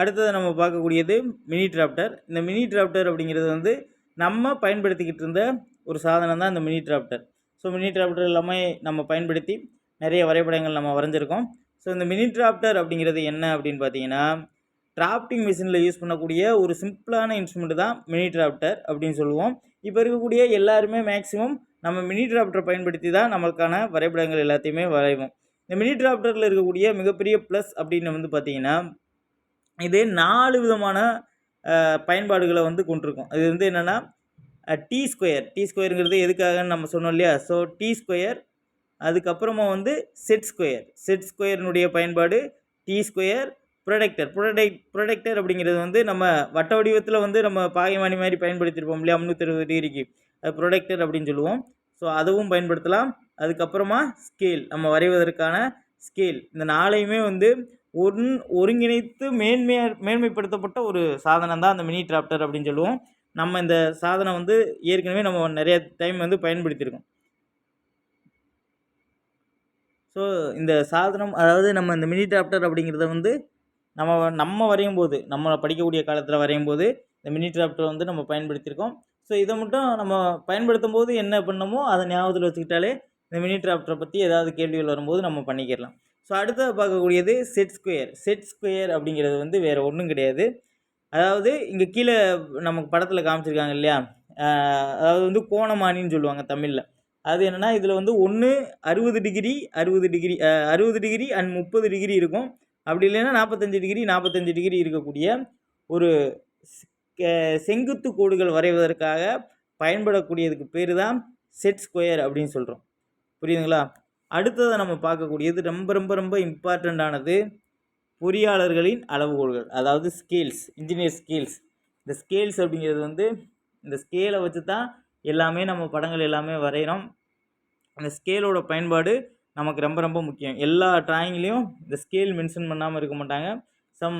அடுத்தது நம்ம பார்க்கக்கூடியது மினி டிராஃப்டர். இந்த மினி டிராஃப்டர் அப்படிங்கிறது வந்து நம்ம பயன்படுத்திக்கிட்டு இருந்த ஒரு சாதனம் தான் இந்த mini drafter. So mini drafter எல்லாமே நம்ம பயன்படுத்தி நிறைய வரைபடங்கள் நம்ம வரைஞ்சிருக்கோம். ஸோ இந்த மினி டிராஃப்டர் அப்படிங்கிறது என்ன அப்படின்னு பார்த்தீங்கன்னா, டிராஃப்டிங் மிஷினில் யூஸ் பண்ணக்கூடிய ஒரு சிம்பிளான இன்ஸ்ட்ருமெண்ட் தான் மினி டிராஃப்டர் அப்படின்னு சொல்லுவோம். இப்போ இருக்கக்கூடிய எல்லாருமே மேக்ஸிமம் நம்ம மினி டிராஃப்டரை பயன்படுத்தி தான் நம்மளுக்கான வரைபடங்கள் எல்லாத்தையுமே வரைவோம். இந்த மினி டிராஃப்டரில் இருக்கக்கூடிய மிகப்பெரிய ப்ளஸ் அப்படின்னு வந்து பார்த்தீங்கன்னா, இது 4 விதமான பயன்பாடுகளை வந்து கொண்டிருக்கும். அது வந்து என்னென்னா, டி ஸ்கொயருங்கிறது எதுக்காகன்னு நம்ம சொன்னோம் இல்லையா? ஸோ டி ஸ்கொயர், அதுக்கப்புறமா வந்து செட் ஸ்கொயரினுடைய பயன்பாடு, டி ஸ்கொயர், ப்ரொடெக்டர் அப்படிங்கிறது வந்து நம்ம வட்ட வடிவத்தில் வந்து நம்ம பாகைமானி மாதிரி பயன்படுத்தியிருப்போம் இல்லையா 360 டிகிரிக்கு, அது ப்ரொடெக்டர் அப்படின்னு சொல்லுவோம். ஸோ அதுவும் பயன்படுத்தலாம். அதுக்கப்புறமா ஸ்கேல், நம்ம வரைவதற்கான ஸ்கேல், இந்த 4ஐயுமே வந்து ஒருங்கிணைத்து மேன்மைப்படுத்தப்பட்ட ஒரு சாதனம் தான் அந்த மினி டிராஃப்டர் அப்படின்னு சொல்லுவோம். நம்ம இந்த சாதனம் வந்து ஏற்கனவே நம்ம நிறைய டைம் வந்து பயன்படுத்தியிருக்கோம். ஸோ இந்த சாதனம், அதாவது நம்ம இந்த மினி டிராஃப்டர் அப்படிங்கிறத வந்து நம்ம வரையும் போது, நம்ம படிக்கக்கூடிய காலத்தில் வரையும் போது இந்த மினி டிராஃப்டர் வந்து நம்ம பயன்படுத்தியிருக்கோம். ஸோ இதை மட்டும் நம்ம பயன்படுத்தும் போது என்ன பண்ணணுமோ அதை ஞாபகத்தில் வச்சுக்கிட்டாலே இந்த மினி டிராஃப்டரை பற்றி ஏதாவது கேள்விகள் வரும்போது நம்ம பண்ணிக்கிடலாம். ஸோ அடுத்தது பார்க்கக்கூடியது செட் ஸ்கொயர் அப்படிங்கிறது வந்து வேறு ஒன்றும் கிடையாது. அதாவது இங்கே கீழே நமக்கு படத்தில் காமிச்சிருக்காங்க இல்லையா, அதாவது வந்து கோணமானின்னு சொல்லுவாங்க தமிழில். அது என்னென்னா, இதில் வந்து ஒன்று 60 டிகிரி அண்ட் 30 டிகிரி இருக்கும். அப்படி இல்லைன்னா 45 டிகிரி இருக்கக்கூடிய ஒரு செங்குத்து கோடுகள் வரைவதற்காக பயன்படக்கூடியதுக்கு பேர் தான் செட் ஸ்கொயர் அப்படின்னு சொல்கிறோம். புரியுதுங்களா? அடுத்ததை நம்ம பார்க்கக்கூடியது ரொம்ப ரொம்ப ரொம்ப இம்பார்ட்டண்ட்டானது, பொறியாளர்களின் அளவுகோல்கள், அதாவது ஸ்கேல்ஸ், இன்ஜினியர் ஸ்கேல்ஸ். இந்த ஸ்கேல்ஸ் அப்படிங்கிறது வந்து இந்த ஸ்கேலை வச்சு தான் எல்லாமே நம்ம படங்கள் எல்லாமே வரைகிறோம். அந்த ஸ்கேலோட பயன்பாடு நமக்கு ரொம்ப ரொம்ப முக்கியம். எல்லா டிராயிங்லேயும் இந்த ஸ்கேல் மென்ஷன் பண்ணாமல் இருக்க மாட்டாங்க. சம்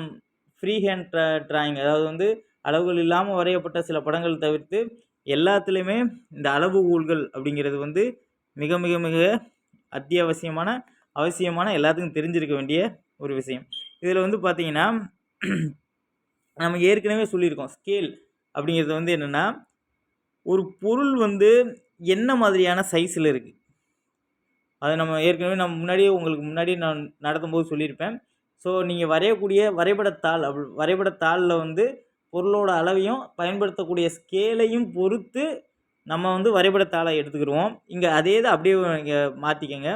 ஃப்ரீ ஹேண்ட் டிராயிங், அதாவது வந்து அளவுகள் இல்லாமல் வரையப்பட்ட சில படங்கள் தவிர்த்து எல்லாத்துலேயுமே இந்த அளவுகோல்கள் அப்படிங்கிறது வந்து மிக மிக மிக அவசியமான எல்லாத்துக்கும் தெரிஞ்சிருக்க வேண்டிய ஒரு விஷயம். இதில் வந்து பார்த்திங்கன்னா, நம்ம ஏற்கனவே சொல்லியிருக்கோம், ஸ்கேல் அப்படிங்கிறது வந்து என்னென்னா, ஒரு பொருள் வந்து என்ன மாதிரியான சைஸில் இருக்குது, அதை நம்ம ஏற்கனவே உங்களுக்கு முன்னாடி நான் நடத்தும் போது சொல்லியிருப்பேன். ஸோ நீங்கள் வரையக்கூடிய வரைபடத்தாளில் வந்து பொருளோட அளவையும் பயன்படுத்தக்கூடிய ஸ்கேலையும் பொறுத்து நம்ம வந்து வரைபடத்தாளை எடுத்துக்கிடுவோம். இங்கே அதே தான் அப்படியே நீங்கள் மாற்றிக்கங்க.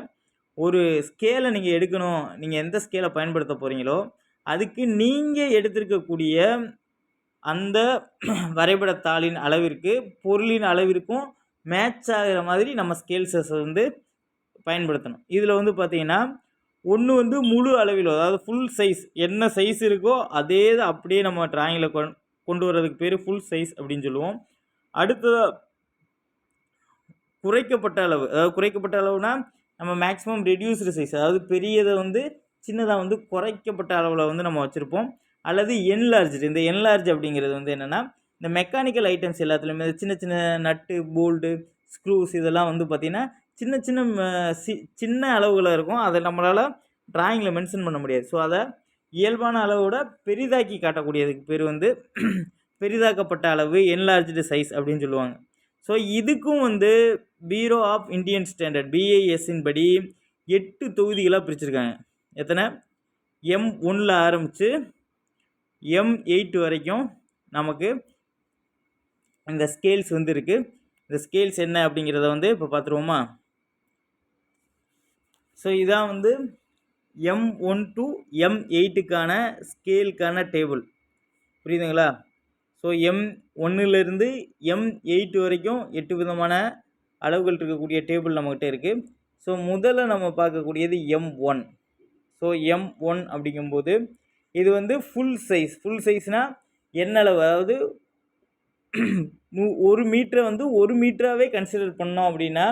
ஒரு ஸ்கேலை நீங்கள் எடுக்கணும், நீங்கள் எந்த ஸ்கேலை பயன்படுத்த போகிறீங்களோ அதுக்கு நீங்கள் எடுத்திருக்கக்கூடிய அந்த வரைபடத்தாளின் அளவிற்கு, பொருளின் அளவிற்கும் மேட்ச் ஆகிற மாதிரி நம்ம ஸ்கேல்ஸை வந்து பயன்படுத்தணும். இதில் வந்து பார்த்திங்கன்னா, ஒன்று வந்து முழு அளவில், அதாவது ஃபுல் சைஸ், என்ன சைஸ் இருக்கோ அதே தான் அப்படியே நம்ம டிராயிங்கில் கொண்டு வர்றதுக்கு பேர் ஃபுல் சைஸ் அப்படின்னு சொல்லுவோம். அடுத்ததாக குறைக்கப்பட்ட அளவு, அதாவது குறைக்கப்பட்ட அளவுனா நம்ம மேக்ஸிமம் ரெடியூஸ்டு சைஸ், அதாவது பெரியதை வந்து சின்னதாக வந்து குறைக்கப்பட்ட அளவில் வந்து நம்ம வச்சுருப்போம். அல்லது என்லார்ஜ்டு. இந்த என்லார்ஜ் அப்படிங்கிறது வந்து என்னென்னா, இந்த மெக்கானிக்கல் ஐட்டம்ஸ் எல்லாத்துலேயுமே சின்ன சின்ன நட்டு, போல்டு, ஸ்க்ரூஸ் இதெல்லாம் வந்து பார்த்திங்கன்னா சின்ன சின்ன சின்ன அளவுகளில் இருக்கும். அதை நம்மளால் டிராயிங்கில் மென்ஷன் பண்ண முடியாது. ஸோ அதை இயல்பான அளவோட பெரிதாக்கி காட்டக்கூடியதுக்கு பேர் வந்து பெரிதாக்கப்பட்ட அளவு, என்லார்ஜ்டு சைஸ் அப்படின்னு சொல்லுவாங்க. ஸோ இதுக்கும் வந்து பியூரோ ஆஃப் இந்தியன் ஸ்டாண்டர்ட் BISன் படி 8 தொகுதிகளாக பிரிச்சுருக்காங்க. எத்தனை? M1ல் ஆரம்பித்து M8 வரைக்கும் நமக்கு இந்த ஸ்கேல்ஸ் வந்து இருக்குது. இந்த ஸ்கேல்ஸ் என்ன அப்படிங்கிறத வந்து இப்போ பார்த்துருவோமா? ஸோ இதான் வந்து M1 to M8க்கான ஸ்கேலுக்கான டேபிள். புரியுதுங்களா? ஸோ M1லேருந்து M8 வரைக்கும் 8 விதமான அளவுகள் இருக்கக்கூடிய டேபிள் நம்மகிட்ட இருக்குது. ஸோ முதல்ல நம்ம பார்க்கக்கூடியது M1. ஸோ M1 அப்படிங்கும்போது இது வந்து ஃபுல் சைஸ்னால் என்ன அளவு, அதாவது 1 மீட்டரை வந்து 1 மீட்டராகவே கன்சிடர் பண்ணோம் அப்படின்னா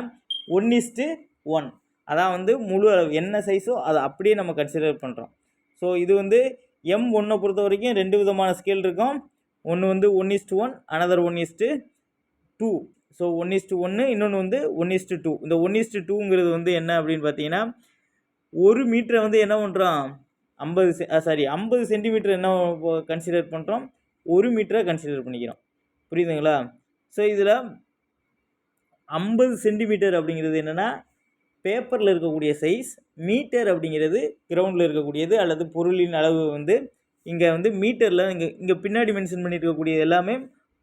1:1, அதான் வந்து முழு அளவு என்ன சைஸோ அதை அப்படியே நம்ம கன்சிடர் பண்ணுறோம். ஸோ இது வந்து M1 பொறுத்த வரைக்கும் 2 விதமான ஸ்கேல் இருக்கும். ஒன்று வந்து 1:1, அனதர் 1:2. ஸோ 1:1, இன்னொன்று வந்து 1:2. இந்த 1:2ங்கிறது வந்து என்ன அப்படின்னு பார்த்தீங்கன்னா, 1 மீட்டரை வந்து என்ன பண்ணுறோம், 50 சென்டிமீட்டர் என்ன கன்சிடர் பண்ணுறோம், 1 மீட்டரை கன்சிடர் பண்ணிக்கிறோம். புரியுதுங்களா? ஸோ இதில் 50 சென்டிமீட்டர் அப்படிங்கிறது என்னென்னா பேப்பரில் இருக்கக்கூடிய சைஸ், மீட்டர் அப்படிங்கிறது கிரவுண்டில் இருக்கக்கூடியது அல்லது பொருளின் அளவு வந்து இங்கே வந்து மீட்டரில் இங்கே பின்னாடி மென்ஷன் பண்ணியிருக்கக்கூடிய எல்லாமே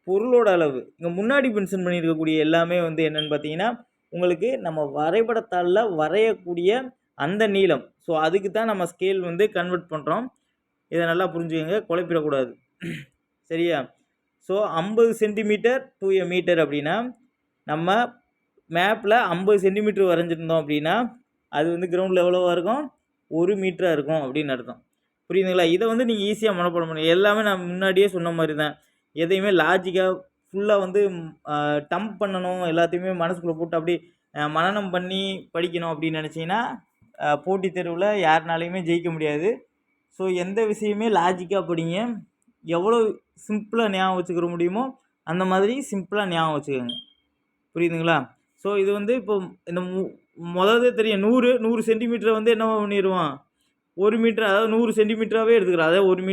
பொருளோட அளவு. இங்கே முன்னாடி மென்ஷன் பண்ணியிருக்கக்கூடிய எல்லாமே வந்து என்னென்னு பார்த்தீங்கன்னா உங்களுக்கு நம்ம வரைபடத்தாளில் வரையக்கூடிய அந்த நீளம். ஸோ அதுக்கு தான் நம்ம ஸ்கேல் வந்து கன்வெர்ட் பண்ணுறோம். இதை நல்லா புரிஞ்சுக்கங்க, குழப்பிடக்கூடாது. சரியா? So 50 centimetre to a metre அப்படின்னா நம்ம மேப்பில் 50 சென்டிமீட்டர் வரைஞ்சிருந்தோம் அப்படின்னா அது வந்து கிரவுண்டில் எவ்வளோவா இருக்கும், 1 மீட்டராக இருக்கும் அப்படின்னு அர்த்தம். புரியுதுங்களா? இதை வந்து நீங்கள் ஈஸியாக மனப்பாடம் பண்ணி எல்லாமே நான் முன்னாடியே சொன்ன மாதிரி தான். எதையுமே லாஜிக்காக ஃபுல்லாக வந்து டம்ப் பண்ணணும், எல்லாத்தையுமே மனசுக்குள்ளே போட்டு அப்படி மனனம் பண்ணி படிக்கணும் அப்படின்னு நினச்சிங்கன்னா போட்டித் தேர்வில் யாருனாலையுமே ஜெயிக்க முடியாது. ஸோ எந்த விஷயமே லாஜிக்காக படிங்க. எவ்வளோ சிம்பிளாக ஞாபகம் வச்சுக்கிற முடியுமோ அந்த மாதிரி சிம்பிளாக ஞாபகம் வச்சுக்கோங்க. புரியுதுங்களா? ஸோ இது வந்து இப்போ இந்த முதல்ல தெரியும் 100 சென்டிமீட்டரை வந்து என்ன பண்ணிடுவோம், 1 மீட்டர், அதாவது 100 சென்டிமீட்டராகவே எடுத்துக்கிறோம். அதாவது 1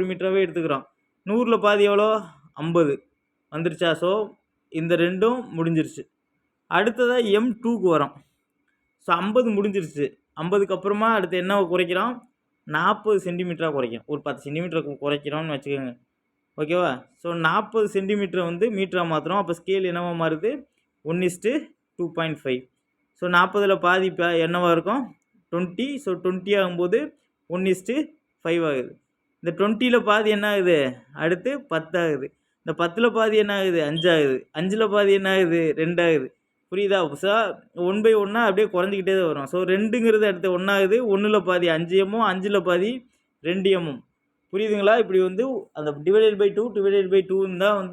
மீட்டராகவே எடுத்துக்கிறோம். 100ல் பாதி எவ்வளோ, 50 வந்துருச்சா? ஸோ இந்த ரெண்டும் முடிஞ்சிருச்சு. அடுத்ததாக M2க்கு வரோம். ஸோ 50 முடிஞ்சிருச்சு. 50க்கு அப்புறமா அடுத்து என்ன குறைக்கிறோம், 40 சென்டிமீட்டராக குறைக்கிறோம். ஒரு 10 சென்டிமீட்டருக்கு குறைக்கிறோம்னு வச்சுக்கோங்க. ஓகேவா? ஸோ 40 சென்டிமீட்டரை வந்து மீட்டராக மாற்றுறோம். அப்போ ஸ்கேல் என்னவா மாறுது, 1:2.5. ஸோ 40ல் பாதி என்னவாக இருக்கும், 20. ஸோ 20 ஆகும்போது 1:5 ஆகுது. இந்த 20ல் பாதி என்ன ஆகுது, அடுத்து 10 ஆகுது. இந்த 10ல் பாதி என்ன ஆகுது, 5 ஆகுது. 5ல் பாதி என்ன ஆகுது, 2 ஆகுது. புரியுதா? ஸோ 1/1 அப்படியே குறைஞ்சிக்கிட்டே தான் வரும். ஸோ 2ங்கிறது அடுத்து 1 ஆகுது. 1ல் பாதி 5 mm, 5ல் பாதி 2 mm. புரியுதுங்களா? இப்படி வந்து அந்த டிவைடட் பை 2 தான் வந்து